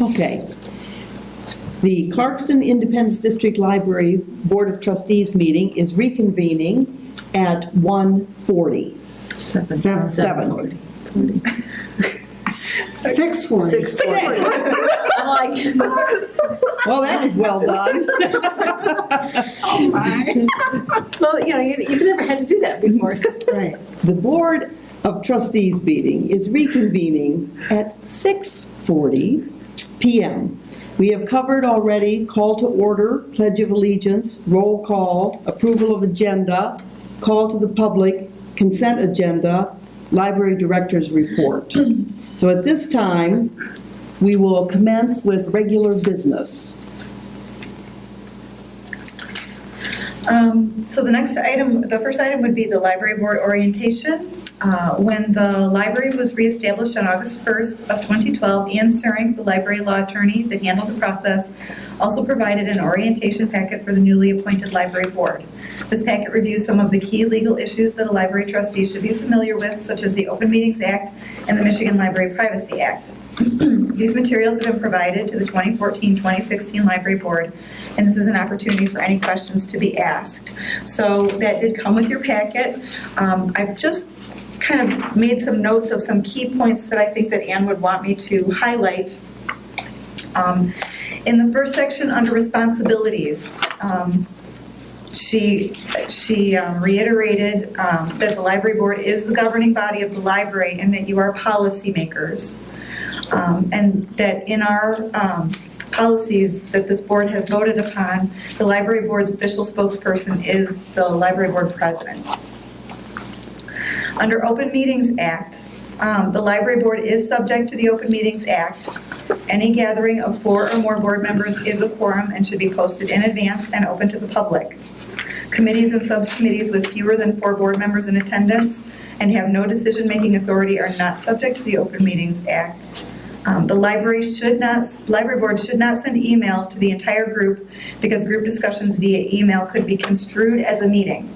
Okay. The Clarkston Independence District Library Board of Trustees meeting is reconvening at 1:40. 7:40. 6:40. 6:40. I'm like, well, that was well done. Oh, my. Well, you know, you've never had to do that before. So. Right. The Board of Trustees meeting is reconvening at 6:40 p.m. We have covered already call to order, pledge of allegiance, roll call, approval of agenda, call to the public, consent agenda, library director's report. So at this time, we will commence with regular business. So the next item, the first item would be the library board orientation. When the library was reestablished on August 1st of 2012, Ian Suring, the library law attorney that handled the process, also provided an orientation packet for the newly appointed library board. This packet reviews some of the key legal issues that a library trustee should be familiar with, such as the Open Meetings Act and the Michigan Library Privacy Act. These materials have been provided to the 2014-2016 Library Board, and this is an opportunity for any questions to be asked. So that did come with your packet. I've just kind of made some notes of some key points that I think that Anne would want me to highlight. In the first section under responsibilities, she reiterated that the library board is the governing body of the library and that you are policymakers. And that in our policies that this board has voted upon, the library board's official spokesperson is the library board president. Under Open Meetings Act, the library board is subject to the Open Meetings Act. Any gathering of 4 or more board members is a quorum and should be posted in advance and open to the public. Committees and subcommittees with fewer than 4 board members in attendance and have no decision-making authority are not subject to the Open Meetings Act. The library board should not send emails to the entire group because group discussions via email could be construed as a meeting.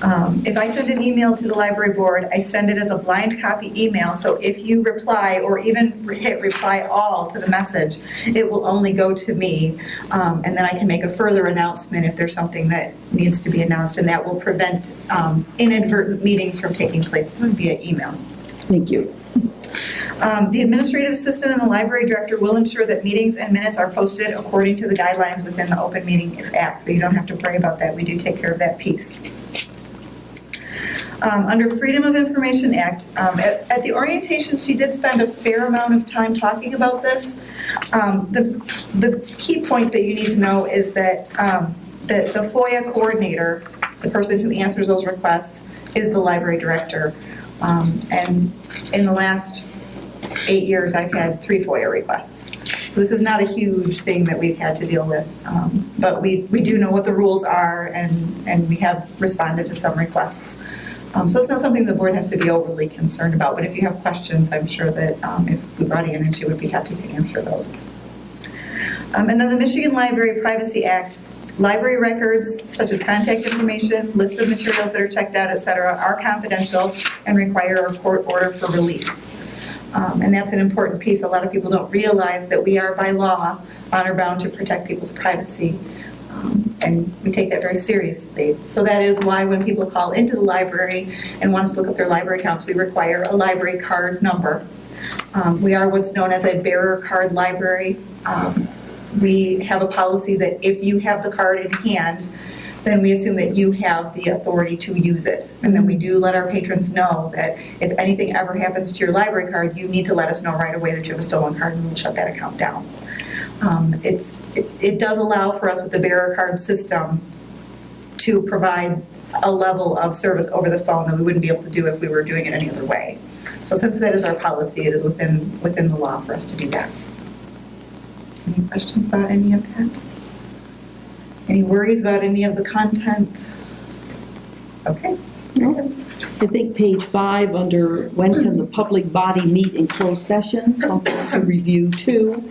If I send an email to the library board, I send it as a blind copy email, so if you reply or even hit reply all to the message, it will only go to me, and then I can make a further announcement if there's something that needs to be announced, and that will prevent inadvertent meetings from taking place via email. Thank you. The administrative assistant and the library director will ensure that meetings and minutes are posted according to the guidelines within the Open Meetings Act, so you don't have to worry about that. We do take care of that piece. Under Freedom of Information Act, at the orientation, she did spend a fair amount of time talking about this. The key point that you need to know is that the FOIA coordinator, the person who answers those requests, is the library director. And in the last 8 years, I've had 3 FOIA requests. So this is not a huge thing that we've had to deal with, but we do know what the rules are, and we have responded to some requests. So it's not something the board has to be overly concerned about, but if you have questions, I'm sure that if we brought Ann in, she would be happy to answer those. And then the Michigan Library Privacy Act, library records such as contact information, lists of materials that are checked out, etc., are confidential and require a court order for release. And that's an important piece. A lot of people don't realize that we are by law honor bound to protect people's privacy. And we take that very seriously. So that is why when people call into the library and want us to look up their library accounts, we require a library card number. We are what's known as a bearer card library. We have a policy that if you have the card in hand, then we assume that you have the authority to use it. And then we do let our patrons know that if anything ever happens to your library card, you need to let us know right away that you have a stolen card and we'll shut that account down. It does allow for us with the bearer card system to provide a level of service over the phone that we wouldn't be able to do if we were doing it any other way. So since that is our policy, it is within the law for us to do that. Any questions about any of that? Any worries about any of the content? Okay. I think page 5 under when can the public body meet in closed session, something to review too.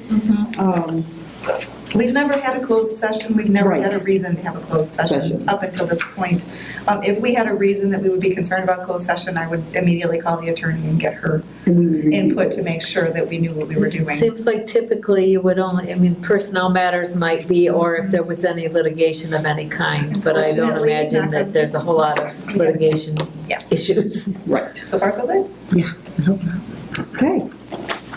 We've never had a closed session. We've never Right. had a reason to have a closed session up until this point. If we had a reason that we would be concerned about closed session, I would immediately call the attorney and get her And we would review input to this. make sure that we knew what we were doing. Seems like typically you would only, I mean, personnel matters might be, or if there was any litigation of any kind, but I don't Unfortunately, imagine not that there's a whole lot of litigation Yeah. issues. Right. So far, so good? Yeah, I hope not. Okay.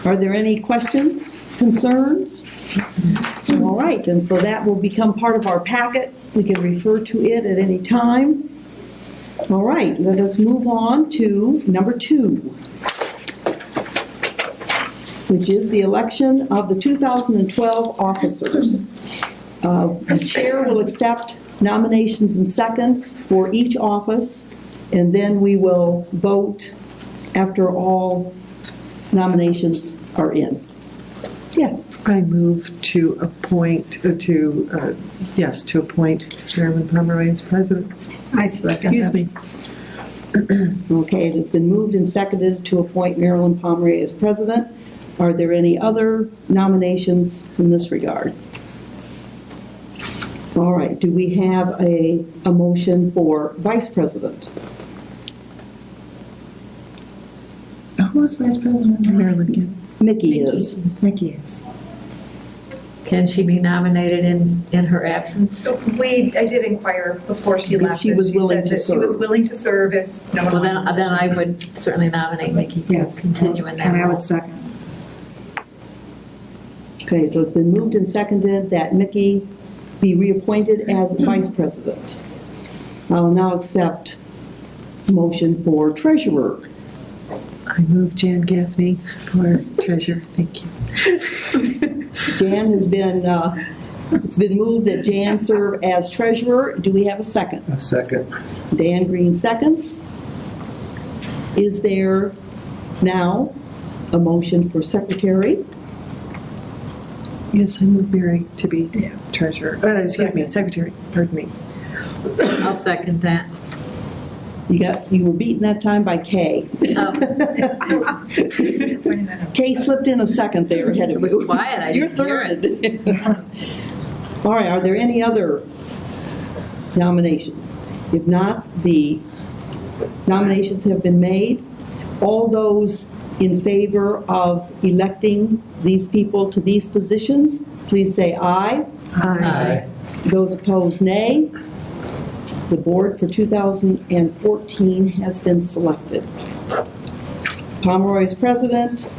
Are there any questions, concerns? All right, and so that will become part of our packet. We can refer to it at any time. All right, let us move on to number 2, which is the election of the 2012 officers. The chair will accept nominations and seconds for each office, and then we will vote after all nominations are in. Yes. I move to appoint, to appoint Chairman Pomeroy as president. Excuse me. Okay, it has been moved and seconded to appoint Marilyn Pomeroy as president. Are there any other nominations in this regard? All right, do we have a motion for vice president? Who's vice president? Marilyn again. Mickey is. Mickey is. Can she be nominated in her absence? I did inquire before she If left. she and was willing said to that She was serve. willing to serve if no one Well, wanted the then I position. would certainly nominate Mickey to Yes. continue in that And I role. would second. Okay, so it's been moved and seconded that Mickey be reappointed as vice president. I will now accept motion for treasurer. I move Jan Gaffney for treasurer. Thank you. Jan has been, it's been moved that Jan serve as treasurer. Do we have a second? A second. Dan Green seconds. Is there now a motion for secretary? Yes, I move Mary to be treasurer. Excuse me, secretary. Pardon me. I'll second that. You were beaten that time by Kay. Kay slipped in a second there ahead of you. It was quiet, I You're didn't hear third. All right, are there any other nominations? If not, the nominations have been made. All those in favor of electing these people to these positions, please say aye. Aye. Those opposed, nay. The board for 2014 has been selected. Pomeroy is president.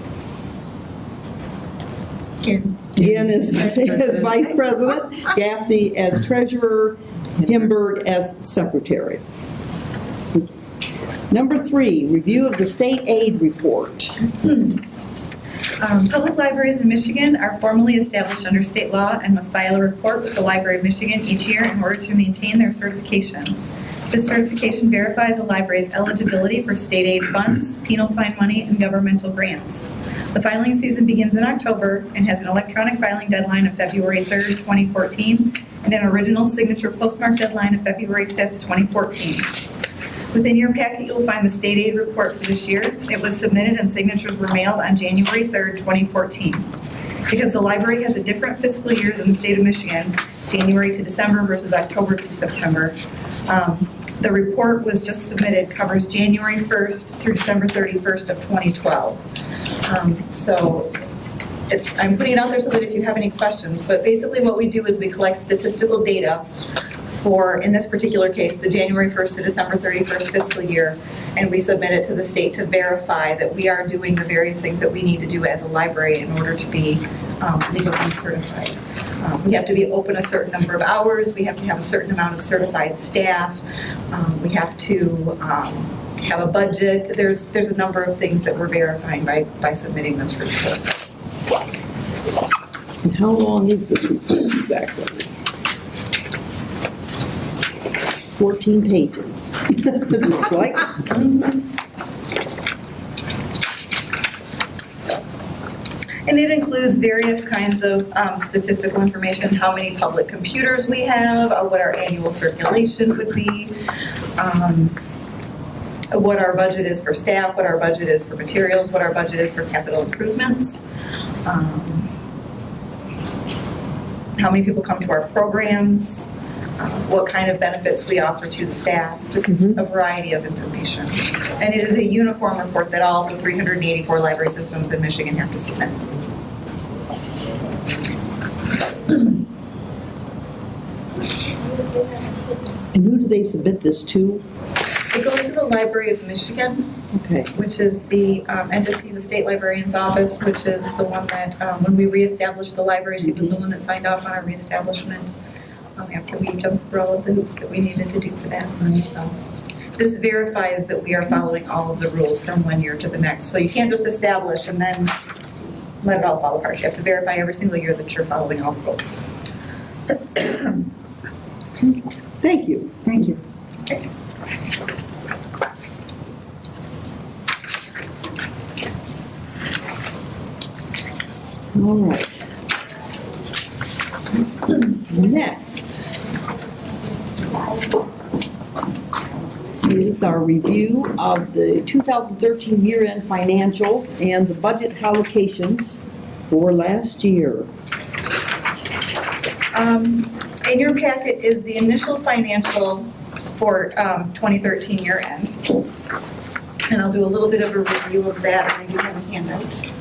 Ian is as vice president. Gaffney as treasurer. Himberg as secretary. Number 3, review of the state aid report. Public libraries in Michigan are formally established under state law and must file a report with the Library of Michigan each year in order to maintain their certification. This certification verifies a library's eligibility for state aid funds, penal fine money, and governmental grants. The filing season begins in October and has an electronic filing deadline of February 3rd, 2014, and an original signature postmark deadline of February 5th, 2014. Within your packet, you'll find the state aid report for this year. It was submitted and signatures were mailed on January 3rd, 2014. Because the library has a different fiscal year than the state of Michigan, January to December versus October to September, the report was just submitted, covers January 1st through December 31st of 2012. I'm putting it out there so that if you have any questions, but basically what we do is we collect statistical data for, in this particular case, the January 1st to December 31st fiscal year, and we submit it to the state to verify that we are doing the various things that we need to do as a library in order to be legally certified. We have to be open a certain number of hours, we have to have a certain amount of certified staff, we have to have a budget. There's a number of things that we're verifying by submitting this report. And how long is this report exactly? 14 pages, it looks like. And it includes various kinds of statistical information, how many public computers we have, what our annual circulation would be, what our budget is for staff, what our budget is for materials, what our budget is for capital improvements, how many people come to our programs, what kind of benefits we offer to the staff, just a variety of information. And it is a uniform report that all the 384 library systems in Michigan have to submit. And who do they submit this to? It goes to the Library of Michigan, Okay. which is the entity, the state librarian's office, which is the one that, when we reestablished the library, she was the one that signed off on our reestablishment after we jumped through all of the hoops that we needed to do for that. So this verifies that we are following all of the rules from one year to the next. So you can't just establish and then let it all fall apart. You have to verify every single year that you're following all the rules. Thank you. Thank you. Okay. All right. Next is our review of the 2013 year-end financials and the budget allocations for last year. In your packet is the initial financial for 2013 year end. And I'll do a little bit of a review of that, and I do have a handout.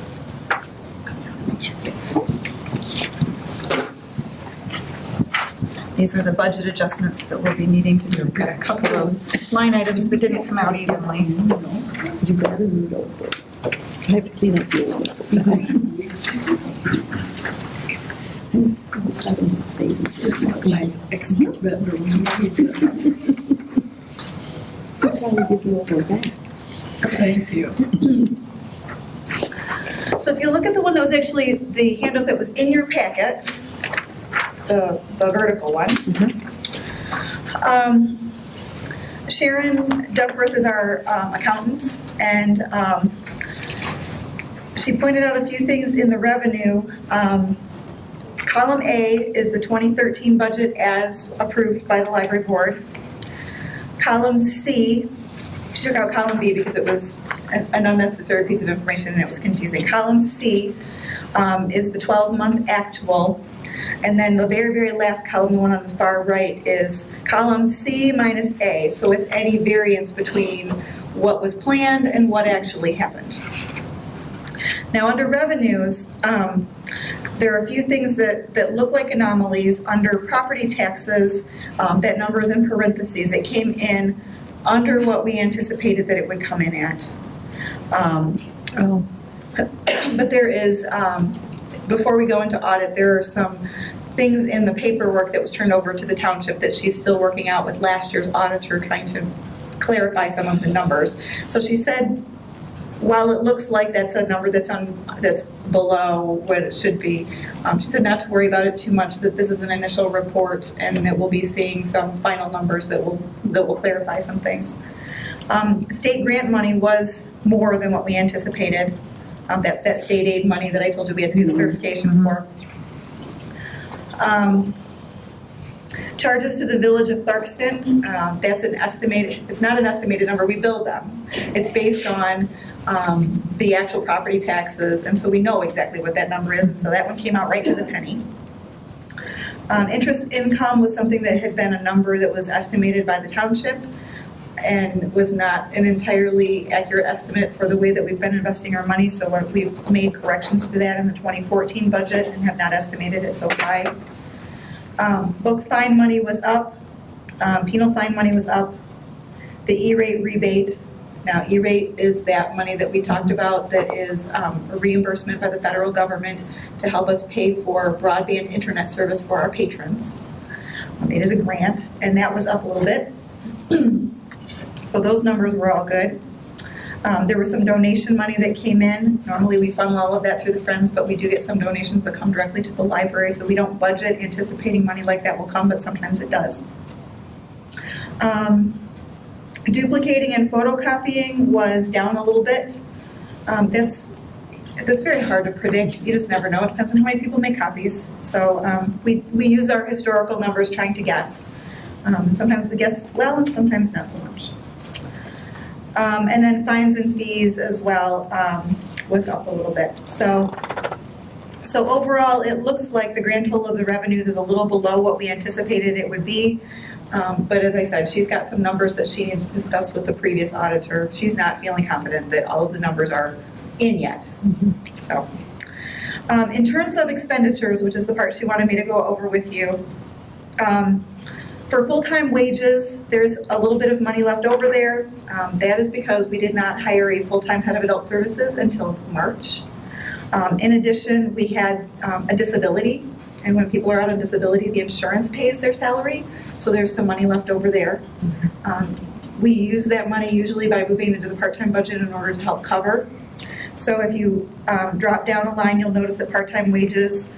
These are the budget adjustments that we'll be needing to do. We've got a couple of line items that didn't come out evenly. You got a new notebook. I have to clean up your This is my extra bedroom. That's why we give you over that. Thank you. So if you look at the one that was actually the handout that was in your packet, the vertical one, Sharon Duckworth is our accountant, and she pointed out a few things in the revenue. Column A is the 2013 budget as approved by the library board. Column C, she took out column B because it was an unnecessary piece of information and it was confusing. Column C is the 12-month actual. And then the very, very last column, the one on the far right, is column C minus A. So it's any variance between what was planned and what actually happened. Now, under revenues, there are a few things that look like anomalies. Under property taxes, that number is in parentheses. It came in under what we anticipated that it would come in at. But there is, before we go into audit, there are some things in the paperwork that was turned over to the township that she's still working out with last year's auditor, trying to clarify some of the numbers. So she said, while it looks like that's a number that's below what it should be, she said not to worry about it too much, that this is an initial report and that we'll be seeing some final numbers that will clarify some things. State grant money was more than what we anticipated. That's that state aid money that I told you we had to do the certification for. Charges to the Village of Clarkston, that's an estimated, it's not an estimated number, we bill them. It's based on the actual property taxes, and so we know exactly what that number is, and so that one came out right to the penny. Interest income was something that had been a number that was estimated by the township and was not an entirely accurate estimate for the way that we've been investing our money, so we've made corrections to that in the 2014 budget and have not estimated it so high. Book fine money was up, penal fine money was up, the E-rate rebate. Now, E-rate is that money that we talked about that is a reimbursement by the federal government to help us pay for broadband internet service for our patrons. It is a grant, and that was up a little bit. So those numbers were all good. There was some donation money that came in. Normally we funnel all of that through the Friends, but we do get some donations that come directly to the library, so we don't budget anticipating money like that will come, but sometimes it does. Duplicating and photocopying was down a little bit. That's very hard to predict. You just never know. It depends on how many people make copies. So we use our historical numbers trying to guess. And sometimes we guess well and sometimes not so much. And then fines and fees as well was up a little bit. So So overall, it looks like the grand total of the revenues is a little below what we anticipated it would be. But as I said, she's got some numbers that she needs to discuss with the previous auditor. She's not feeling confident that all of the numbers are in yet. So, in terms of expenditures, which is the part she wanted me to go over with you, for full-time wages, there's a little bit of money left over there. That is because we did not hire a full-time head of adult services until March. In addition, we had a disability, and when people are out on disability, the insurance pays their salary, so there's some money left over there. We use that money usually by moving into the part-time budget in order to help cover. So if you drop down a line, you'll notice that part-time wages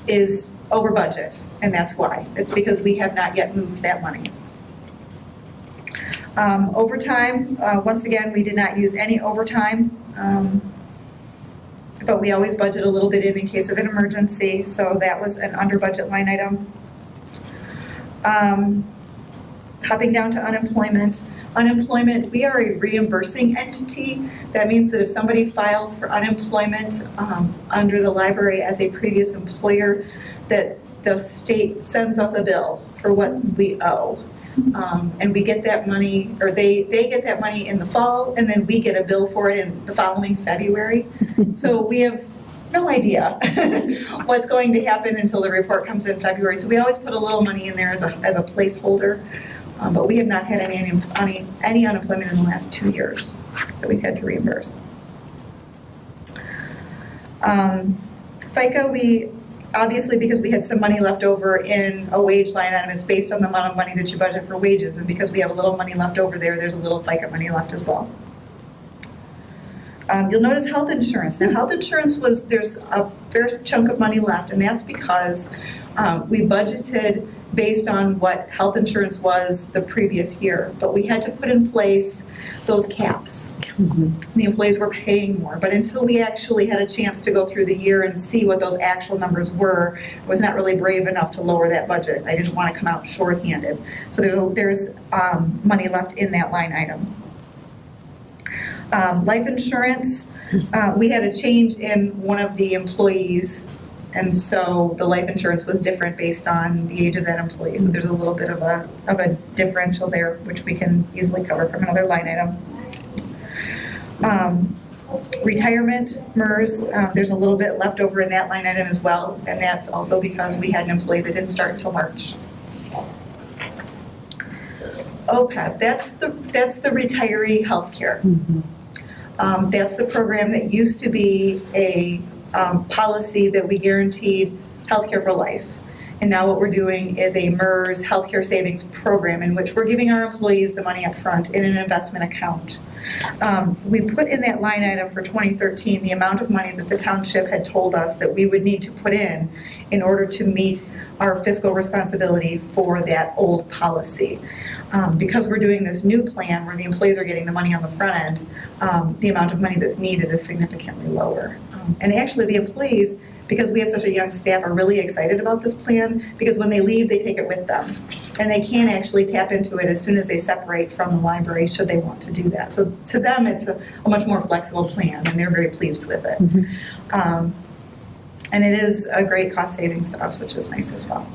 is over budget, and that's why. It's because we have not yet moved that money. Overtime, once again, we did not use any overtime, but we always budget a little bit in case of an emergency, so that was an under budget line item. Hopping down to unemployment. Unemployment, we are a reimbursing entity. That means that if somebody files for unemployment under the library as a previous employer, that the state sends us a bill for what we owe. And we get that money, or they get that money in the fall, and then we get a bill for it in the following February. So we have no idea what's going to happen until the report comes in February. So we always put a little money in there as a placeholder. But we have not had any unemployment in the last 2 years that we've had to reimburse. FICA, we obviously, because we had some money left over in a wage line item, it's based on the amount of money that you budget for wages, and because we have a little money left over there, there's a little FICA money left as well. You'll notice health insurance. Now, health insurance there's a fair chunk of money left, and that's because we budgeted based on what health insurance was the previous year, but we had to put in place those caps. The employees were paying more, but until we actually had a chance to go through the year and see what those actual numbers were, I was not really brave enough to lower that budget. I didn't want to come out shorthanded. So there's money left in that line item. Life insurance, we had a change in one of the employees, and so the life insurance was different based on the age of that employee. So there's a little bit of a differential there, which we can easily cover from another line item. Retirement, MERS, there's a little bit left over in that line item as well, and that's also because we had an employee that didn't start until March. OPEB, that's the retiree health care. That's the program that used to be a policy that we guaranteed healthcare for life. And now what we're doing is a MERS healthcare savings program in which we're giving our employees the money up front in an investment account. We put in that line item for 2013 the amount of money that the township had told us that we would need to put in order to meet our fiscal responsibility for that old policy. Because we're doing this new plan where the employees are getting the money on the front end, the amount of money that's needed is significantly lower. And actually the employees, because we have such a young staff, are really excited about this plan because when they leave, they take it with them. And they can actually tap into it as soon as they separate from the library should they want to do that. So to them, it's a much more flexible plan and they're very pleased with it. And it is a great cost savings to us, which is nice as well.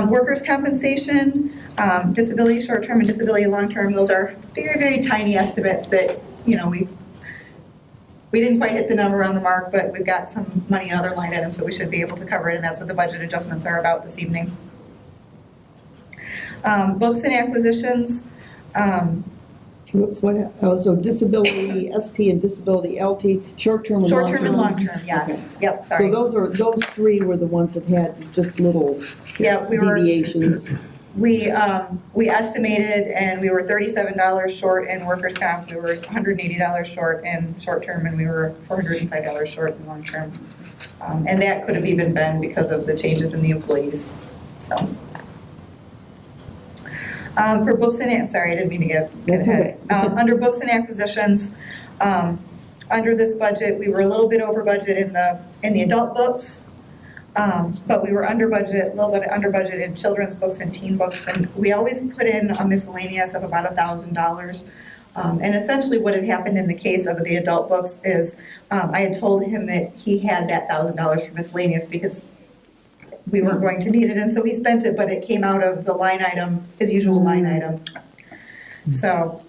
Workers' compensation, disability short-term and disability long-term, those are very, very tiny estimates that, you know, we didn't quite hit the number on the mark, but we've got some money in other line items, so we should be able to cover it, and that's what the budget adjustments are about this evening. Books and acquisitions. So disability ST and disability LT, short-term and long-term? Short-term and long-term, yes. Okay. Yep, sorry. So those three were the ones that had just little deviations. We estimated, and we were $37 short in workers' comp, we were $180 short in short-term, and we were $405 short in long-term. And that could have even been because of the changes in the employees, so. For books and, sorry, I didn't mean to get ahead. Okay. Under books and acquisitions, under this budget, we were a little bit over budget in the adult books, but we were under budget, a little bit under budget in children's books and teen books, and we always put in a miscellaneous of about $1,000. And essentially what had happened in the case of the adult books is I had told him that he had that $1,000 for miscellaneous because we weren't going to need it, and so he spent it, but it came out of the line item, his usual line item. So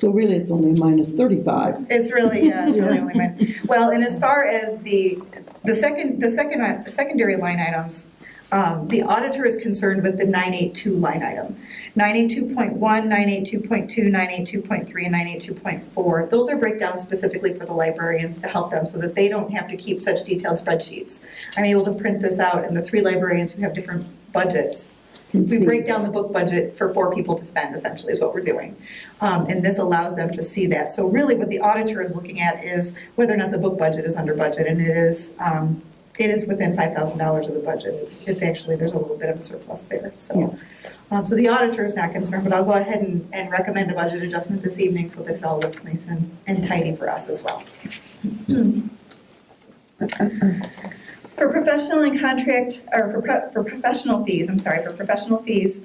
really, it's only minus 35. it's really, yeah, it's really only mine. Well, and as far as the secondary line items, the auditor is concerned with the 982 line item. 982.1, 982.2, 982.3, and 982.4. Those are breakdowns specifically for the librarians to help them so that they don't have to keep such detailed spreadsheets. I'm able to print this out, and the 3 librarians who have different budgets, we break down the book budget for 4 people to spend, essentially, is what we're doing. And this allows them to see that. So really what the auditor is looking at is whether or not the book budget is under budget, and it is within $5,000 of the budget. It's actually, there's a little bit of a surplus there. So, so the auditor is not concerned, but I'll go ahead and recommend a budget adjustment this evening so that it all looks nice and tidy for us as well. For professional and contract, or for professional fees, for professional fees,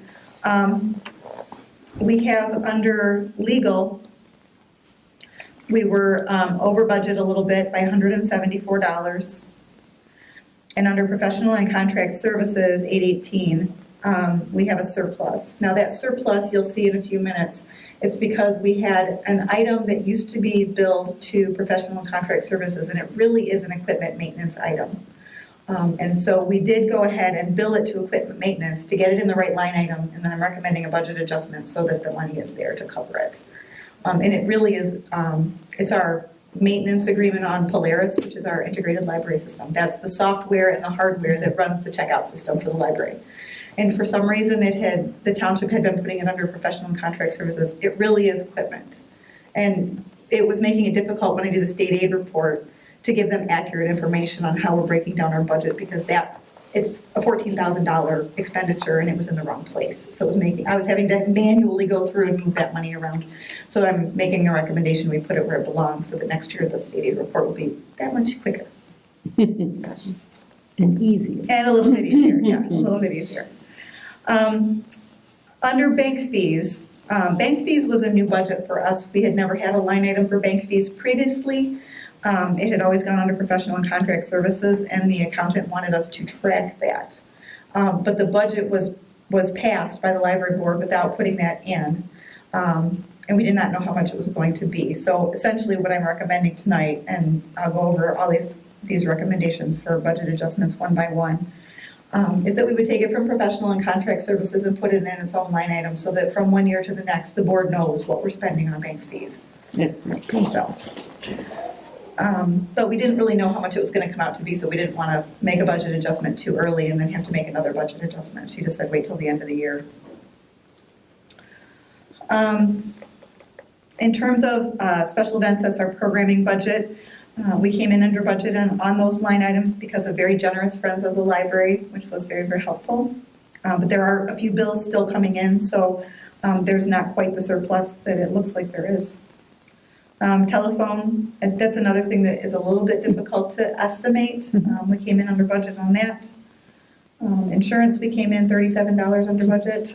we have under legal, we were over budget a little bit by $174. And under professional and contract services, 818, we have a surplus. Now that surplus, you'll see in a few minutes, it's because we had an item that used to be billed to professional and contract services, and it really is an equipment maintenance item. And so we did go ahead and bill it to equipment maintenance to get it in the right line item, and then I'm recommending a budget adjustment so that the money is there to cover it. And it really is, it's our maintenance agreement on Polaris, which is our integrated library system. That's the software and the hardware that runs the checkout system for the library. And for some reason, the township had been putting it under professional and contract services. It really is equipment. And it was making it difficult when I do the state aid report to give them accurate information on how we're breaking down our budget, because it's a $14,000 expenditure and it was in the wrong place. So I was having to manually go through and move that money around. So I'm making a recommendation we put it where it belongs so that next year the state aid report will be that much quicker. And easier. And a little bit easier, yeah, a little bit easier. Under bank fees was a new budget for us. We had never had a line item for bank fees previously. It had always gone under professional and contract services, and the accountant wanted us to track that. But the budget was passed by the library board without putting that in, and we did not know how much it was going to be. So essentially what I'm recommending tonight, and I'll go over all these recommendations for budget adjustments one by one, is that we would take it from professional and contract services and put it in its own line item so that from one year to the next, the board knows what we're spending on bank fees. So. But we didn't really know how much it was going to come out to be, so we didn't want to make a budget adjustment too early and then have to make another budget adjustment. She just said wait till the end of the year. In terms of special events, that's our programming budget. We came in under budget on those line items because of very generous Friends of the Library, which was very, very helpful. But there are a few bills still coming in, so there's not quite the surplus that it looks like there is. Telephone, that's another thing that is a little bit difficult to estimate. We came in under budget on that. Insurance, we came in $37 under budget.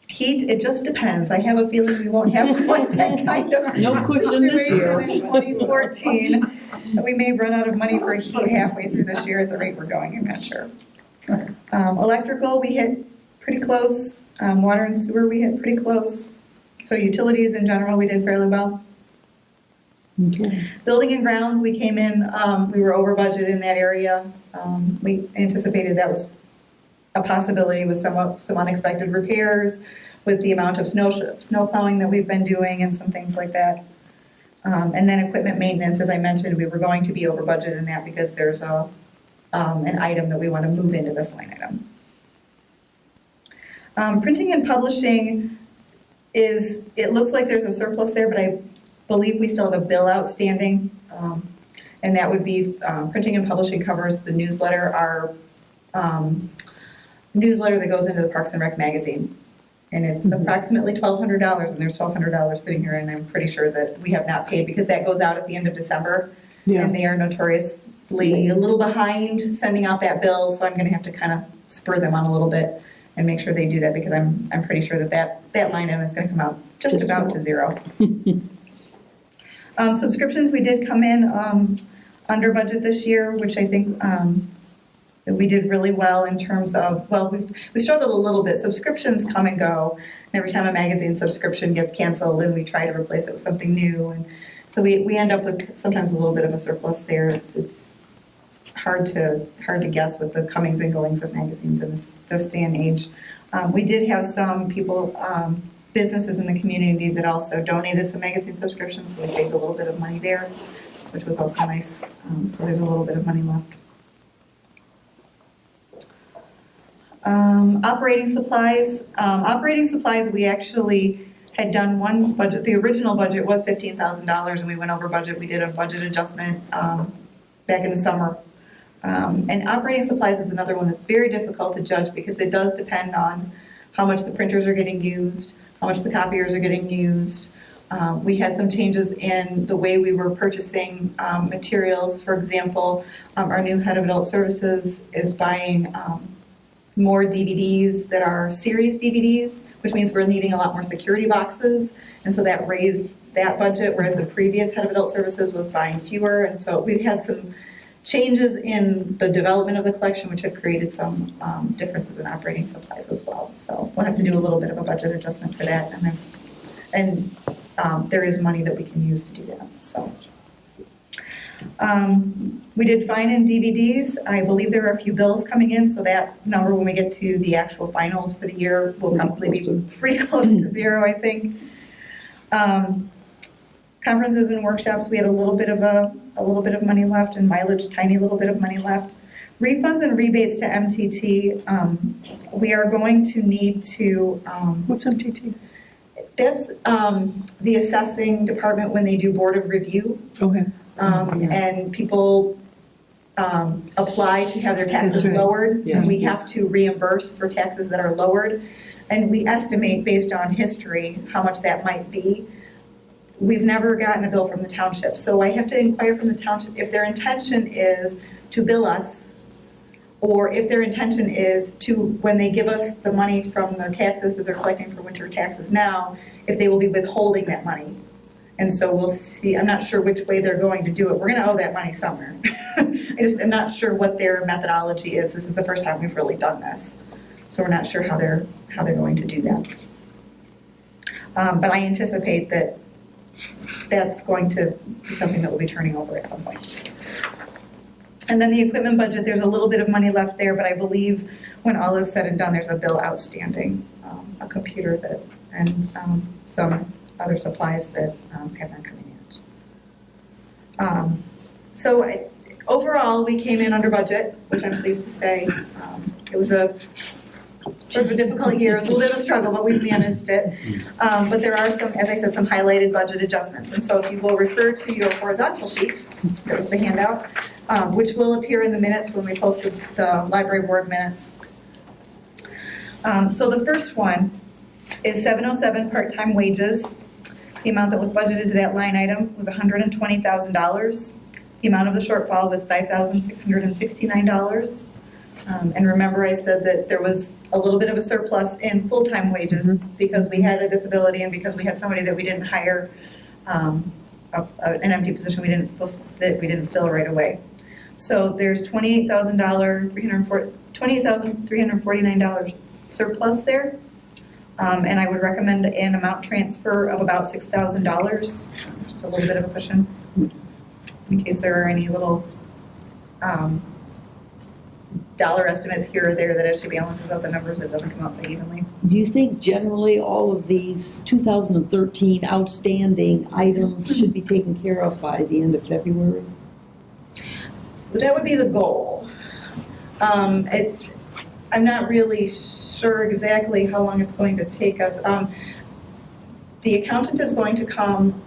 Heat, it just depends. I have a feeling we won't have quite that kind of No cushion this year. situation in 2014. We may run out of money for heat halfway through this year at the rate we're going, I'm not sure. Electrical, we hit pretty close. Water and sewer, we hit pretty close. So utilities in general, we did fairly well. Okay. Building and grounds, we came in, we were over budget in that area. We anticipated that was a possibility with some unexpected repairs, with the amount of snow plowing that we've been doing and some things like that. And then equipment maintenance, as I mentioned, we were going to be over budget in that because there's an item that we want to move into this line item. Printing and publishing it looks like there's a surplus there, but I believe we still have a bill outstanding. And that would be printing and publishing covers the newsletter, our newsletter that goes into the Parks and Rec magazine. And it's approximately $1,200, and there's $1,200 sitting here, and I'm pretty sure that we have not paid because that goes out at the end of December. Yeah. And they are notoriously a little behind sending out that bill, so I'm going to have to kind of spur them on a little bit and make sure they do that, because I'm pretty sure that line item is going to come out just about to zero. Subscriptions, we did come in under budget this year, which I think that we did really well in terms of, well, we struggled a little bit. Subscriptions come and go. And every time a magazine subscription gets canceled, then we try to replace it with something new. And so we end up with sometimes a little bit of a surplus there. It's hard to guess with the comings and goings of magazines in this day and age. We did have some people, businesses in the community that also donated some magazine subscriptions, so we saved a little bit of money there, which was also nice. So there's a little bit of money left. Operating supplies. Operating supplies, we actually had done one budget. The original budget was $15,000, and we went over budget. We did a budget adjustment back in the summer. And operating supplies is another one that's very difficult to judge, because it does depend on how much the printers are getting used, how much the copiers are getting used. We had some changes in the way we were purchasing materials. For example, our new head of adult services is buying more DVDs that are series DVDs, which means we're needing a lot more security boxes. And so that raised that budget, whereas the previous head of adult services was buying fewer. And so we've had some changes in the development of the collection, which have created some differences in operating supplies as well. So we'll have to do a little bit of a budget adjustment for that. And there is money that we can use to do that. So we did fine in DVDs. I believe there are a few bills coming in, so that number, when we get to the actual finals for the year, will probably be pretty close to zero, I think. Conferences and workshops, we had a little bit of money left, and mileage, tiny little bit of money left. Refunds and rebates to MTT, we are going to need to. What's MTT? That's the assessing department when they do board of review. Okay. And people apply to have their taxes That's right. lowered. Yes. We have to reimburse for taxes that are lowered. And we estimate, based on history, how much that might be. We've never gotten a bill from the township. So I have to inquire from the township if their intention is to bill us, or if their intention is to, when they give us the money from the taxes that they're collecting for winter taxes now, if they will be withholding that money. And so we'll see. I'm not sure which way they're going to do it. We're going to owe that money somewhere. I'm not sure what their methodology is. This is the first time we've really done this. So we're not sure how they're going to do that. But I anticipate that that's going to be something that will be turning over at some point. And then the equipment budget, there's a little bit of money left there, but I believe when all is said and done, there's a bill outstanding, a computer that, and some other supplies that have not come in yet. So overall, we came in under budget, which I'm pleased to say. It was a sort of a difficult year. It was a little bit of a struggle, but we've managed it. But there are some, as I said, some highlighted budget adjustments. And so if you will refer to your horizontal sheet, that was the handout, which will appear in the minutes when we post the library board minutes. So the first one is 707 part-time wages. The amount that was budgeted to that line item was $120,000. The amount of the shortfall was $5,669. And remember, I said that there was a little bit of a surplus in full-time wages because we had a disability and because we had somebody that we didn't hire, an empty position we didn't fill right away. So there's $28,349 surplus there. And I would recommend an amount transfer of about $6,000, just a little bit of a cushion, in case there are any little dollar estimates here or there that as she balances out the numbers, it doesn't come out that evenly. Do you think generally all of these 2013 outstanding items should be taken care of by the end of February? That would be the goal. I'm not really sure exactly how long it's going to take us. The accountant is going to come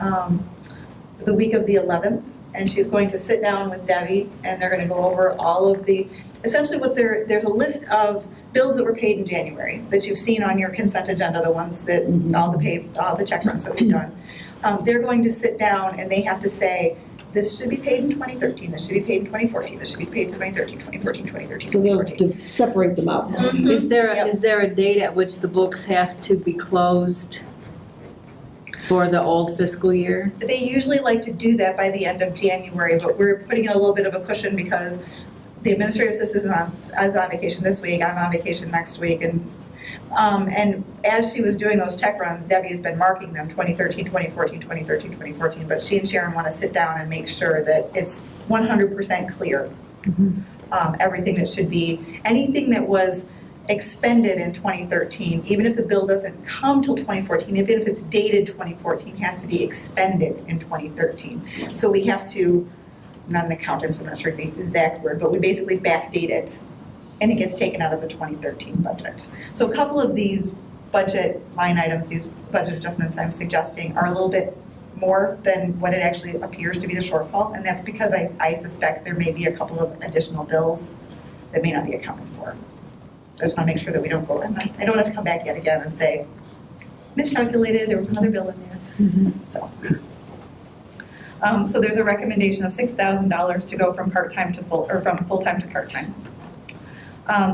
the week of the 11th, and she's going to sit down with Debbie, and they're going to go over all of the, essentially what there's a list of bills that were paid in January that you've seen on your consent agenda, the ones that, all the check runs that we've done. They're going to sit down and they have to say, this should be paid in 2013, this should be paid in 2014, this should be paid in 2013, 2014, 2013, So they'll 2014. to separate them out. Is there, Yep. is there a date at which the books have to be closed for the old fiscal year? They usually like to do that by the end of January, but we're putting in a little bit of a cushion because the administrative assistant is on vacation this week, I'm on vacation next week, and as she was doing those check runs, Debbie has been marking them 2013, 2014, 2013, 2014, but she and Sharon want to sit down and make sure that it's 100% clear. Everything that should be, anything that was expended in 2013, even if the bill doesn't come till 2014, even if it's dated 2014, has to be expended in 2013. So we have to, I'm not an accountant, so I'm not sure the exact word, but we basically backdate it, and it gets taken out of the 2013 budget. So a couple of these budget line items, these budget adjustments I'm suggesting are a little bit more than what it actually appears to be the shortfall, and that's because I suspect there may be a couple of additional bills that may not be accounted for. So I just want to make sure that we don't go, I don't have to come back yet again and say, miscalculated, there was another bill in there. So there's a recommendation of $6,000 to go from part-time to full, or from full-time to part-time.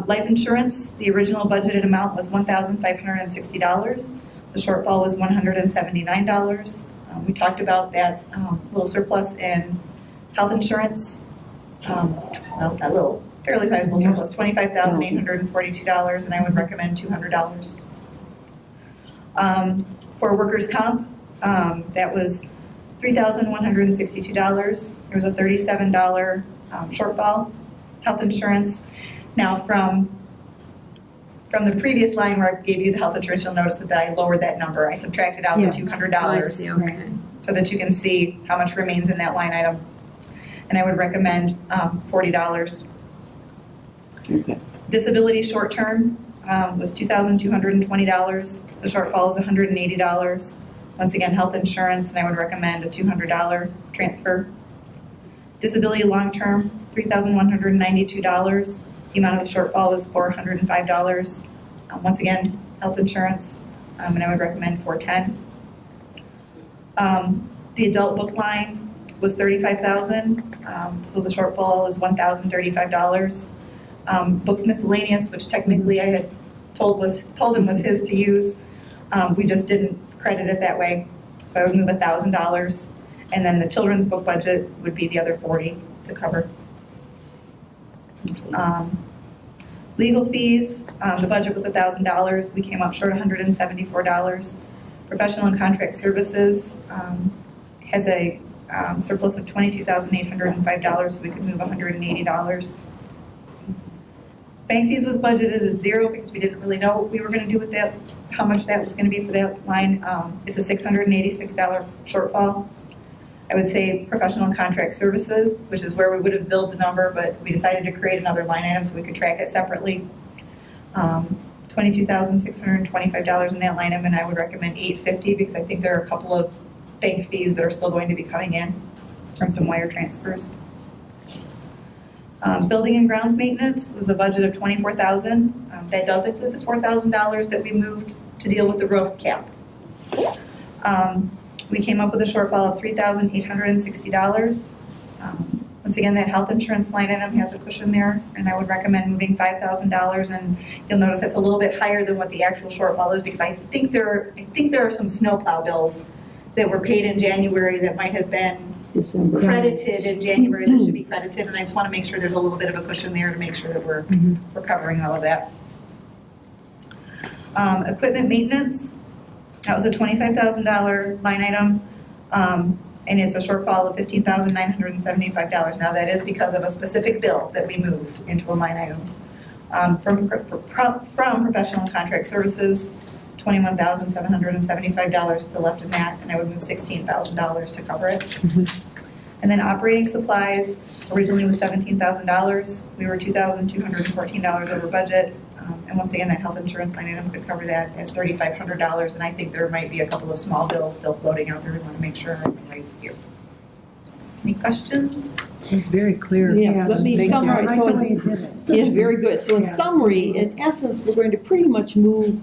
Life insurance, the original budgeted amount was $1,560. The shortfall was $179. We talked about that little surplus in health insurance. Well, that little fairly sizable surplus, $25,842, and I would recommend $200. For workers' comp, that was $3,162. There was a $37 shortfall. Health insurance. Now, from the previous line where I gave you the health insurance, you'll notice that I lowered that number. I subtracted out the Yeah. $200 I see, okay. so that you can see how much remains in that line item. And I would recommend $40. Okay. Disability short-term was $2,220. The shortfall is $180. Once again, health insurance, and I would recommend a $200 transfer. Disability long-term, $3,192. The amount of the shortfall was $405. Once again, health insurance, and I would recommend $410. The adult book line was $35,000. So the shortfall is $1,035. Books miscellaneous, which technically I had told him was his to use. We just didn't credit it that way. So I would move $1,000. And then the children's book budget would be the other $40 to cover. Legal fees, the budget was $1,000. We came up short $174. Professional and contract services has a surplus of $22,805, so we could move $180. Bank fees was budgeted as $0 because we didn't really know what we were going to do with that, how much that was going to be for that line. It's a $686 shortfall. I would say professional and contract services, which is where we would have billed the number, but we decided to create another line item so we could track it separately. $22,625 in that line item, and I would recommend $850 because I think there are a couple of bank fees that are still going to be coming in from some wire transfers. Building and grounds maintenance was a budget of $24,000. That does include the $4,000 that we moved to deal with the roof cap. We came up with a shortfall of $3,860. Once again, that health insurance line item has a cushion there, and I would recommend moving $5,000. And you'll notice it's a little bit higher than what the actual shortfall is because I think there are some snowplow bills that were paid in January that might have been December. credited in January that should be credited, and I just want to make sure there's a little bit of a cushion there to make sure that we're covering all of that. Equipment maintenance, that was a $25,000 line item, and it's a shortfall of $15,975. Now that is because of a specific bill that we moved into a line item. From professional and contract services, $21,775 still left in that, and I would move $16,000 to cover it. And then operating supplies originally was $17,000. We were $2,214 over budget. And once again, that health insurance line item could cover that at $3,500. And I think there might be a couple of small bills still floating out there. We want to make sure I'm right here. Any questions? It's very clear. Yes, let me Thank you. summarize. I So like the way it's- you did it. Yeah, very good. So in Yeah. summary, in essence, we're going to pretty much move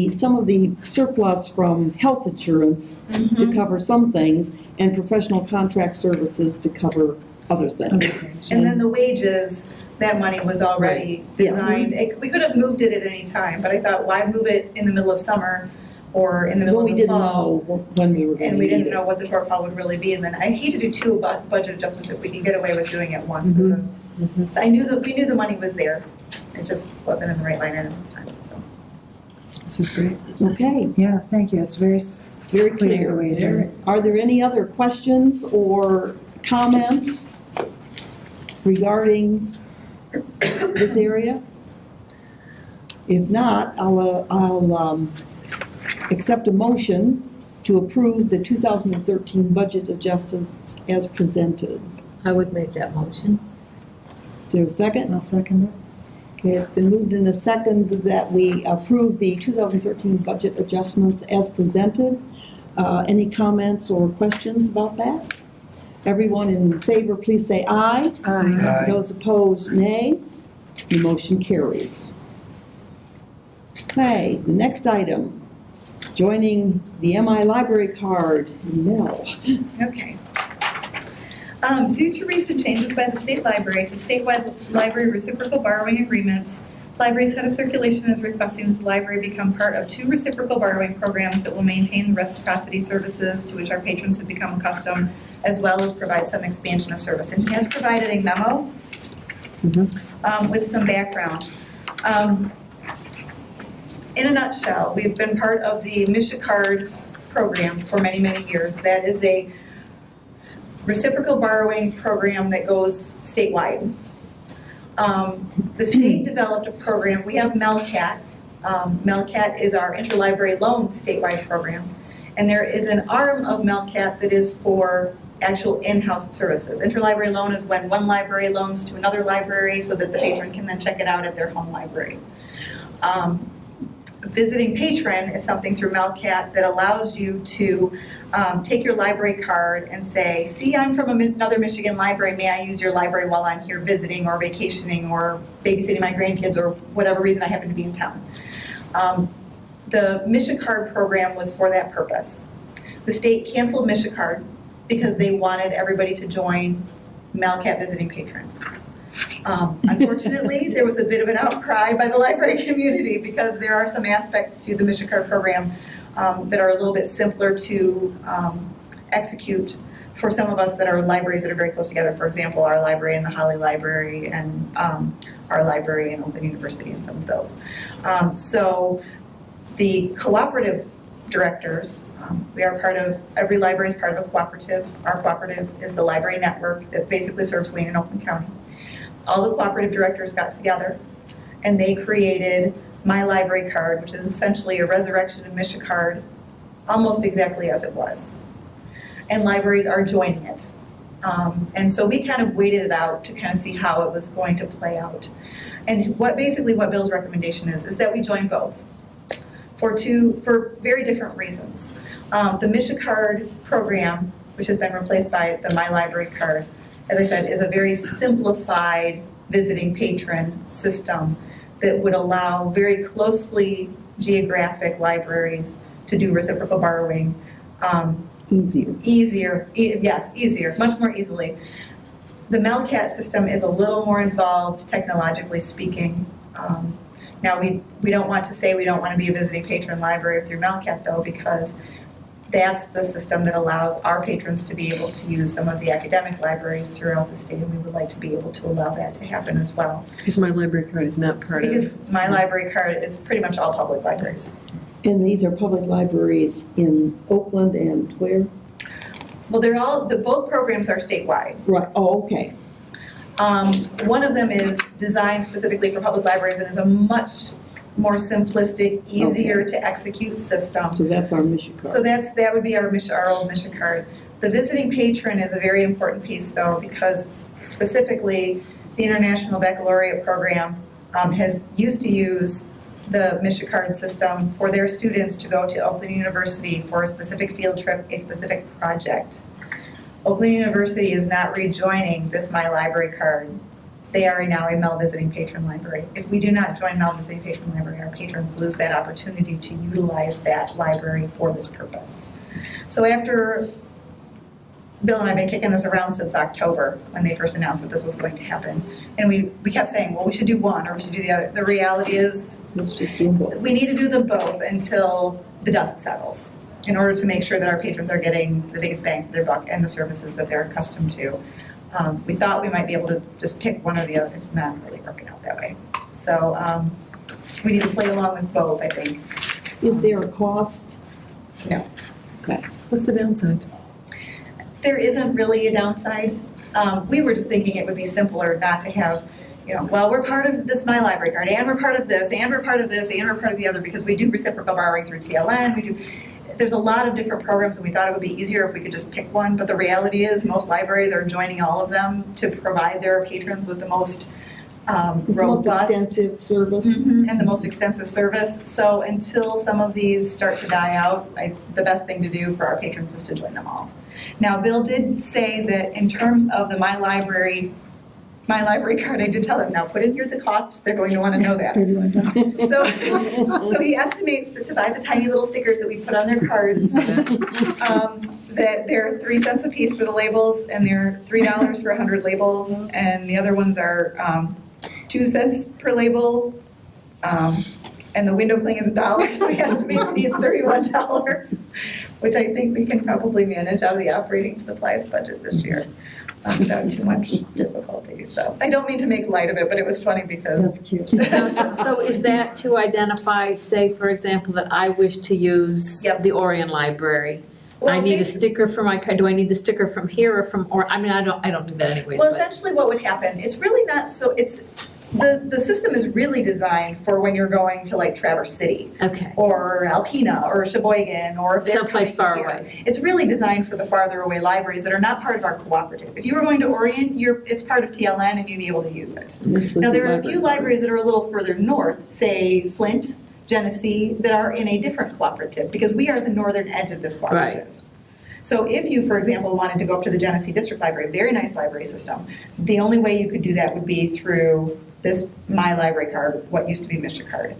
some of the surplus from health insurance to cover some things, and professional contract services to cover other things. And then the wages, that money was already Yes. designed. We could have moved it at any time, but I thought, why move it in the middle of summer or in the middle Well, of we the didn't fall? know when we were going And to we need didn't it. know what the shortfall would really be, and then I hate to do two budget adjustments if we can get away with doing it once. We knew the money was there, it just wasn't in the right line item at the time, so. This is great. Okay, Yeah, thank you. It's very very clear the way you clear. did it. Are there any other questions or comments regarding this area? If not, I'll accept a motion to approve the 2013 budget adjustments as presented. I would make that motion. Is there a second? I'll second it. Okay, it's been moved in a second that we approve the 2013 budget adjustments as presented. Any comments or questions about that? Everyone in favor, please say aye. Aye. Those opposed, nay. The motion carries. Okay, the next item, joining the MI library card, Mel. Okay. Due to recent changes by the state library to statewide library reciprocal borrowing agreements, the library's head of circulation is requesting that the library become part of two reciprocal borrowing programs that will maintain the reciprocity services to which our patrons have become accustomed, as well as provide some expansion of service. And he has provided a memo with some background. In a nutshell, we've been part of the MishaCard program for many, many years. That is a reciprocal borrowing program that goes statewide. The state developed a program. We have MELCAT. MELCAT is our interlibrary loan statewide program. And there is an arm of MELCAT that is for actual in-house services. Interlibrary loan is when one library loans to another library so that the patron can then check it out at their home library. Visiting patron is something through MELCAT that allows you to take your library card and say, see, I'm from another Michigan library, may I use your library while I'm here visiting or vacationing or babysitting my grandkids or whatever reason I happen to be in town. The MishaCard program was for that purpose. The state canceled MishaCard because they wanted everybody to join MELCAT Visiting Patron. Unfortunately, there was a bit of an outcry by the library community because there are some aspects to the MishaCard program that are a little bit simpler to execute for some of us that are libraries that are very close together. For example, our library and the Holly Library and our library and Oakland University and some of those. So the cooperative directors, we are part of, every library is part of a cooperative. Our cooperative is the library network that basically serves Wayne and Oakland County. All the cooperative directors got together and they created My Library Card, which is essentially a resurrection of MishaCard, almost exactly as it was. And libraries are joining it. And so we kind of waited it out to kind of see how it was going to play out. And what Bill's recommendation is that we join both for very different reasons. The MishaCard program, which has been replaced by the My Library Card, as I said, is a very simplified visiting patron system that would allow very closely geographic libraries to do reciprocal borrowing. Easier, much more easily. The MELCAT system is a little more involved technologically speaking. Now we don't want to say we don't want to be a visiting patron library through MELCAT though, because that's the system that allows our patrons to be able to use some of the academic libraries throughout the state, and we would like to be able to allow that to happen as well. Because My Library Card is not part Because of. My Library Card is pretty much all public libraries. And these are public libraries in Oakland and where? Well, both programs are statewide. Right, oh, okay. One of them is designed specifically for public libraries and is a much more simplistic, easier to execute system. So that's our MishaCard. So that would be our old MishaCard. The visiting patron is a very important piece though, because specifically the International Baccalaureate Program has used to use the MishaCard system for their students to go to Oakland University for a specific field trip, a specific project. Oakland University is not rejoining this My Library Card they are now a Mel Visiting Patron Library. If we do not join Mel Visiting Patron Library, our patrons lose that opportunity to utilize that library for this purpose. So after Bill and I have been kicking this around since October when they first announced that this was going to happen. And we kept saying, well, we should do one or we should do the other. The reality is Let's just do both. we need to do them both until the dust settles in order to make sure that our patrons are getting the biggest bang for their buck and the services that they're accustomed to. We thought we might be able to just pick one or the other. It's not really working out that way. So we need to play along with both, I think. Is there a cost? No. Okay. What's the downside? There isn't really a downside. We were just thinking it would be simpler not to have, well, we're part of this My Library card, and we're part of this, and we're part of this, and we're part of the other, because we do reciprocal borrowing through TLN. There's a lot of different programs, and we thought it would be easier if we could just pick one, but the reality is most libraries are joining all of them to provide their patrons with the most robust. Most extensive service. And the most extensive service. So until some of these start to die out, the best thing to do for our patrons is to join them all. Now, Bill did say that in terms of the My Library card, I did tell him, now put in here the costs, they're going to want to know that. So he estimates to buy the tiny little stickers that we put on their cards, that they're 3 cents a piece for the labels, and they're $3 for 100 labels, and the other ones are 2 cents per label, and the window cling is $1, so he estimates it needs $31, which I think we can probably manage out of the operating supplies budget this year without too much difficulty. So I don't mean to make light of it, but it was funny because. That's cute. No, so is that to identify, say, for example, that I wish to use Yep. the Orion Library? Well, I need a basically- sticker for my card. Do I need the sticker from here or from, I mean, I don't do that anyways. Well, but- essentially what would happen, it's really not so, the system is really designed for when you're going to like Traverse City Okay, or Alpena or Sheboygan or if they're someplace far coming here. away. It's really designed for the farther away libraries that are not part of our cooperative. If you were going to Orient, it's part of TLN and you'd be able to use it. Now, there are a few libraries that are a little further north, say Flint, Genesee, that are in a different cooperative because we are the northern edge of this cooperative. So if you, for example, wanted to go up to the Genesee District Library, very nice library system, the only way you could do that would be through this My Library card, what used to be Misha card.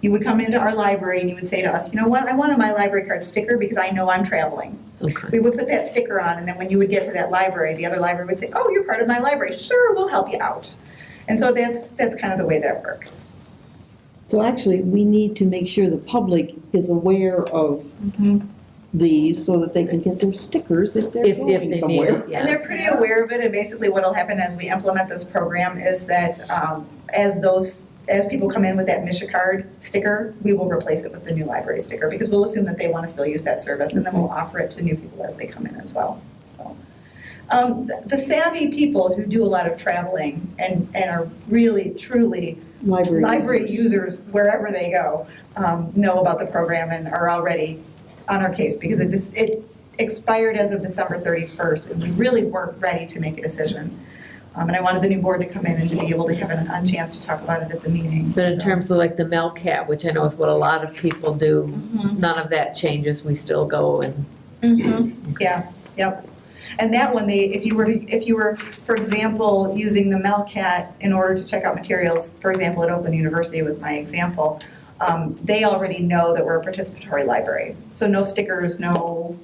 You would come into our library and you would say to us, you know what, I want a My Library card sticker because I know I'm traveling. Okay. We would put that sticker on, and then when you would get to that library, the other library would say, oh, you're part of my library. Sure, we'll help you out. And so that's kind of the way that works. So actually, we need to make sure the public is aware of these so that they can get their stickers if they're If going they need somewhere. it, yeah. And they're pretty aware of it, and basically what will happen as we implement this program is that as people come in with that Misha card sticker, we will replace it with the new library sticker because we'll assume that they want to still use that service, and then we'll offer it to new people as they come in as well. So, the savvy people who do a lot of traveling and are really, truly library users wherever they go know about the program and are already on our case because it expired as of December 31st, and we really weren't ready to make a decision. And I wanted the new board to come in and to be able to have a chance to talk about it at the meeting. But in So. terms of like the Melcat, which I know is what a lot of people do, none of that changes. We still go and. Yeah, yep. And that one, if you were, for example, using the Melcat in order to check out materials, for example, at Oakland University was my example, they already know that we're a participatory library. So no stickers, no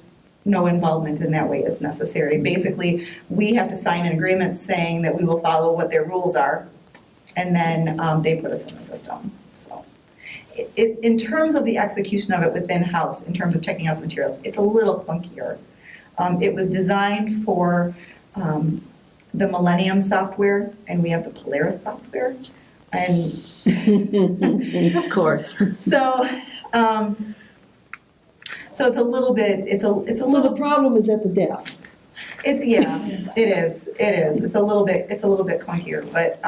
involvement in that way is necessary. Basically, we have to sign an agreement saying that we will follow what their rules are, and then they put us in the system. So in terms of the execution of it within house, in terms of checking out the materials, it's a little clunkier. It was designed for the Millennium software, and we have the Polaris software. And Of course. so it's a little bit, So the problem is at the desk. it is. It's a little bit clunkier, but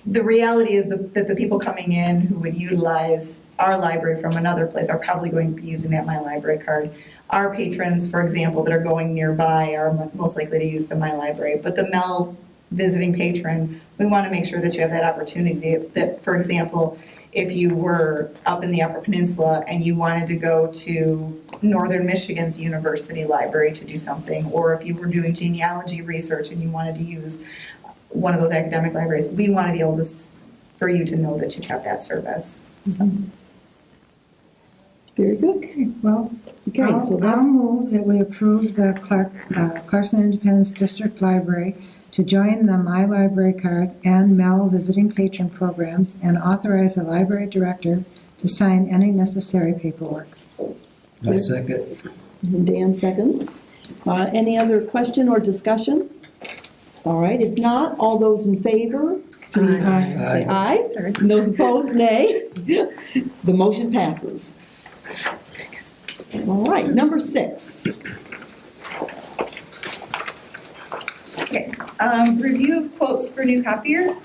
the reality is that the people coming in who would utilize our library from another place are probably going to be using that My Library card. Our patrons, for example, that are going nearby are most likely to use the My Library, but the Mel visiting patron, we want to make sure that you have that opportunity. That, for example, if you were up in the Upper Peninsula and you wanted to go to Northern Michigan's University Library to do something, or if you were doing genealogy research and you wanted to use one of those academic libraries, we want to be able to, for you to know that you have that service. So, Very good. Okay, well, Okay, so I'll that's, move that we approve the Clarkson Independence District Library to join the My Library Card and Mel Visiting Patron programs and authorize the library director to sign any necessary paperwork. I second. Dan seconds. Any other question or discussion? All right, if not, all those in favor, please say aye. And those opposed, nay. The motion passes. All right, number 6. okay, review of quotes for new copier.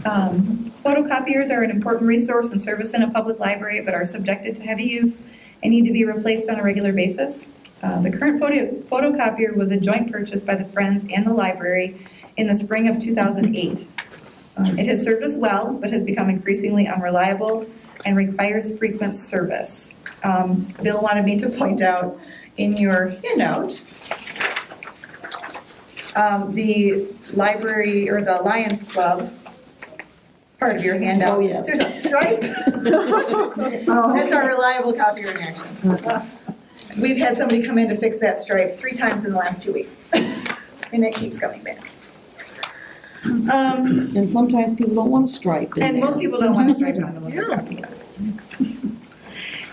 Photocopiers are an important resource and service in a public library, but are subjected to heavy use and need to be replaced on a regular basis. The current photocopier was a joint purchase by the Friends and the library in the spring of 2008. It has served us well, but has become increasingly unreliable and requires frequent service. Bill wanted me to point out in your handout, the library or the Lions Club part of your handout. Oh, yes. There's a stripe. That's our reliable copier in action. We've had somebody come in to fix that stripe 3 times in the last 2 weeks, and it keeps coming back. And sometimes people don't want to stripe. And most people don't want to stripe Sometimes on them with their copy, yes.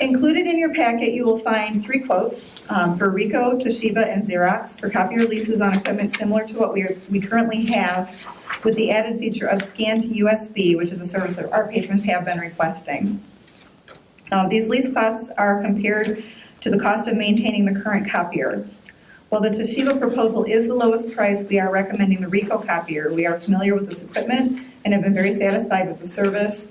Included in your packet, you will find 3 quotes for Ricoh, Toshiba, and Xerox for copier leases on equipment similar to what we currently have, with the added feature of scan to USB, which is a service that our patrons have been requesting. These lease costs are compared to the cost of maintaining the current copier. While the Toshiba proposal is the lowest price, we are recommending the Ricoh copier. We are familiar with this equipment and have been very satisfied with the service.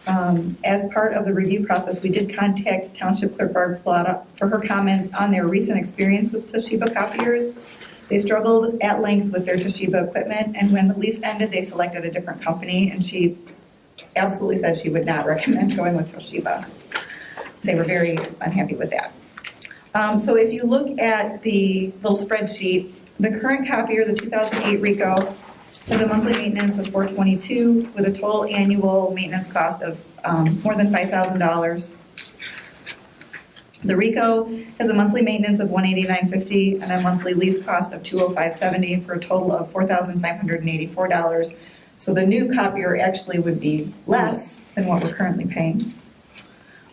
As part of the review process, we did contact Township Clerk Barb Plata for her comments on their recent experience with Toshiba copiers. They struggled at length with their Toshiba equipment, and when the lease ended, they selected a different company, and she absolutely said she would not recommend going with Toshiba. They were very unhappy with that. So if you look at the little spreadsheet, the current copier, the 2008 Ricoh, has a monthly maintenance of $422 with a total annual maintenance cost of more than $5,000. The Ricoh has a monthly maintenance of $189.50 and a monthly lease cost of $205.70 for a total of $4,584. So the new copier actually would be less than what we're currently paying.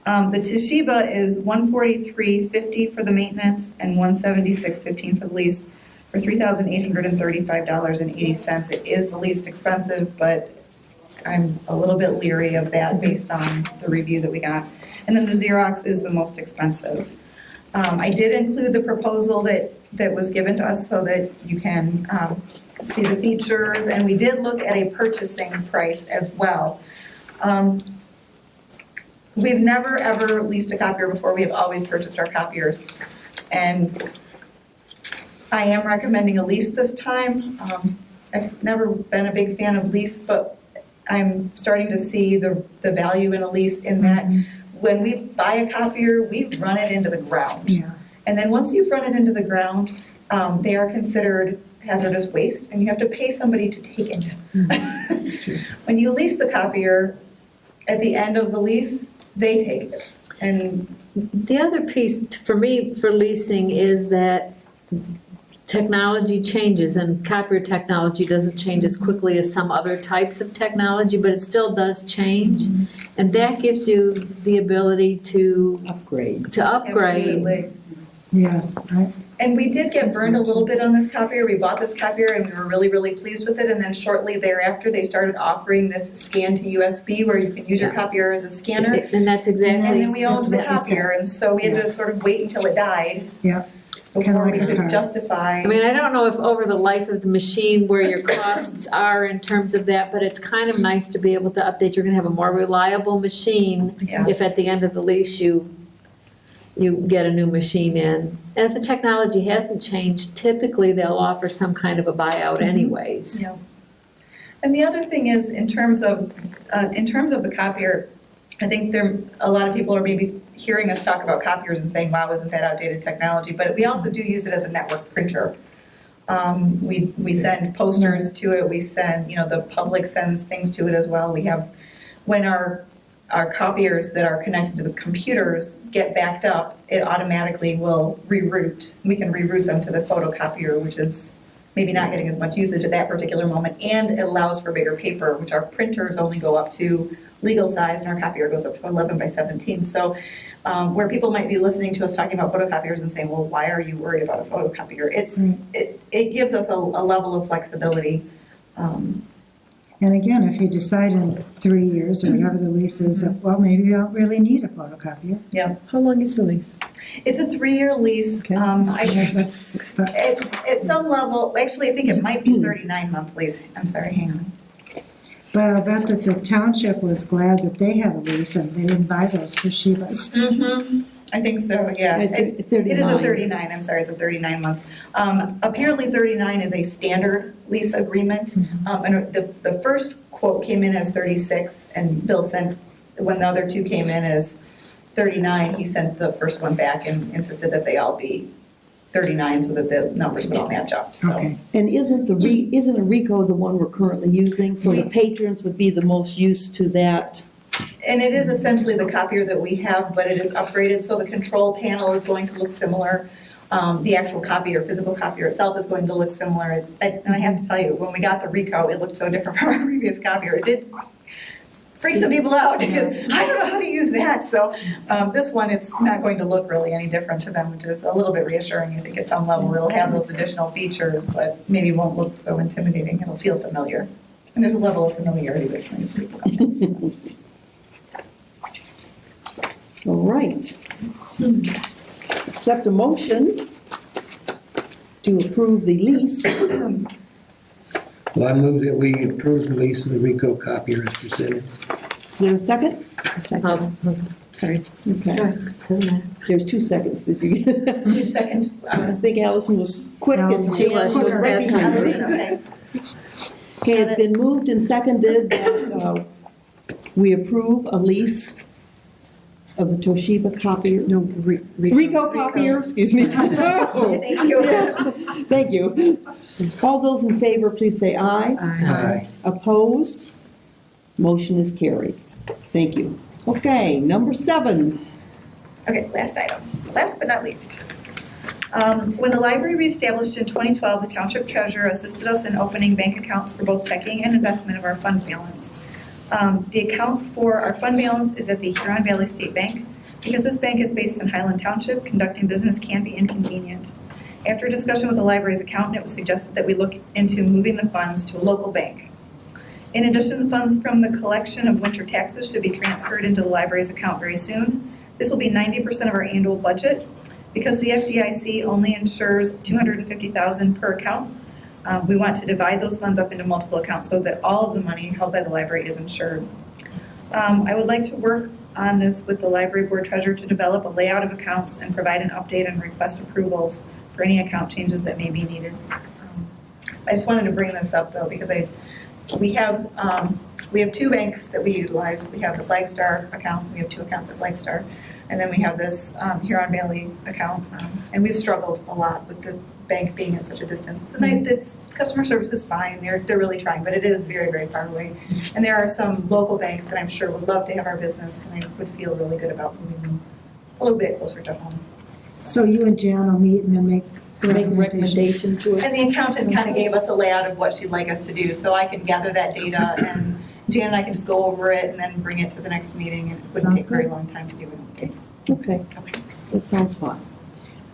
The Toshiba is $143.50 for the maintenance and $176.15 for the lease for $3,835.80. It is the least expensive, but I'm a little bit leery of that based on the review that we got. And then the Xerox is the most expensive. I did include the proposal that was given to us so that you can see the features, and we did look at a purchasing price as well. We've never, ever leased a copier before. We have always purchased our copiers. And I am recommending a lease this time. I've never been a big fan of lease, but I'm starting to see the value in a lease in that when we buy a copier, we run it into the ground. Yeah. And then once you've run it into the ground, they are considered hazardous waste, and you have to pay somebody to take it. When you lease the copier, at the end of the lease, they take it. And The other piece for me for leasing is that technology changes, and copier technology doesn't change as quickly as some other types of technology, but it still does change. And that gives you the ability to Upgrade. upgrade. absolutely. Yes, And we did get burned a little bit on this copier. We bought this copier and we were really, really pleased with it. And then shortly thereafter, they started offering this scan to USB where you can use your copier as a scanner. And that's exactly. And then we That's owned the what you said. copier, and so we had to sort of wait until it died yeah. before like we a could car. justify. I mean, I don't know if over the life of the machine where your costs are in terms of that, but it's kind of nice to be able to update. You're gonna have a more reliable machine Yeah. if at the end of the lease you get a new machine in. And if the technology hasn't changed, typically they'll offer some kind of a buyout anyways. Yeah. And the other thing is, in terms of the copier, I think a lot of people are maybe hearing us talk about copiers and saying, wow, isn't that outdated technology? But we also do use it as a network printer. We send posters to it, we send, the public sends things to it as well. We have, when our copiers that are connected to the computers get backed up, it automatically will reroute. We can reroute them to the photocopier, which is maybe not getting as much usage at that particular moment, and it allows for bigger paper, which our printers only go up to legal size, and our copier goes up to 11 by 17. So where people might be listening to us talking about photocopiers and saying, well, why are you worried about a photocopier? It gives us a level of flexibility. And again, if you decide in 3 years or whatever the lease is, that, well, maybe you don't really need a photocopier. Yeah, How long is the lease? it's a 3-year lease. Okay. That's- At some level, actually, I think it might be 39-month lease. I'm sorry, hang on. But I'll bet that the township was glad that they had a lease and they didn't buy those Toshiba's. I think so, yeah. It's It is a 39. 39, I'm sorry, it's a 39-month. Apparently 39 is a standard lease agreement. And the first quote came in as 36, and Bill sent, when the other two came in as 39, he sent the first one back and insisted that they all be 39 so that the numbers would all match up, so. Okay. And isn't a RICO the one we're currently using? So the patrons would be the most used to that? And it is essentially the copier that we have, but it is upgraded, so the control panel is going to look similar. The actual copier, physical copier itself is going to look similar. And I have to tell you, when we got the RICO, it looked so different from our previous copier. It did freak some people out because I don't know how to use that. So this one, it's not going to look really any different to them, which is a little bit reassuring. I think at some level it'll have those additional features, but maybe won't look so intimidating. It'll feel familiar. And there's a level of familiarity with things for people. All right. Accept a motion to approve the lease. Well, I move that we approve the lease of the RICO copier as presented. Is there a second? Sorry. Okay. Doesn't matter. There's 2 seconds. Did you get? Who's second? I think Allison was quick and Allison Jan was was quicker. right behind her. Okay. Okay, it's been moved and seconded that we approve a lease of the Toshiba copier. No, RICO copier, excuse me. Thank you. Yes, thank you. All those in favor, please say aye. Aye. Opposed? Motion is carried. Thank you. Okay, number 7. Okay, last item. Last but not least. When the library reestablished in 2012, the township treasurer assisted us in opening bank accounts for both checking and investment of our fund balance. The account for our fund balance is at the Huron Valley State Bank. Because this bank is based in Highland Township, conducting business can be inconvenient. After a discussion with the library's accountant, it was suggested that we look into moving the funds to a local bank. In addition, the funds from the collection of winter taxes should be transferred into the library's account very soon. This will be 90% of our annual budget. Because the FDIC only insures $250,000 per account, we want to divide those funds up into multiple accounts so that all of the money held by the library is insured. I would like to work on this with the library board treasurer to develop a layout of accounts and provide an update and request approvals for any account changes that may be needed. I just wanted to bring this up though because we have 2 banks that we utilize. We have the Flagstar account. We have 2 accounts at Flagstar. And then we have this Huron Valley account. And we've struggled a lot with the bank being at such a distance. And it's customer service is fine. They're really trying, but it is very, very far away. And there are some local banks that I'm sure would love to have our business, and I would feel really good about moving them a little bit closer to home. So you and Jan will meet and then make Recommendation to it. And the accountant kind of gave us a layout of what she'd like us to do, so I can gather that data, and Jan and I can just go over it and then bring it to the next meeting, and it wouldn't Sounds take a very good. long time to do it. Okay, Okay. that sounds fun.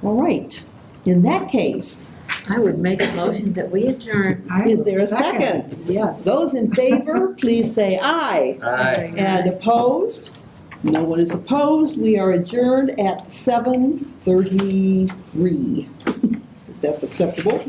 All right, in that case, I would make a motion that we adjourn. I is will there a second? Yes. Those in favor, please say aye. Aye. And opposed? No one is opposed. We are adjourned at 7:33. If that's acceptable.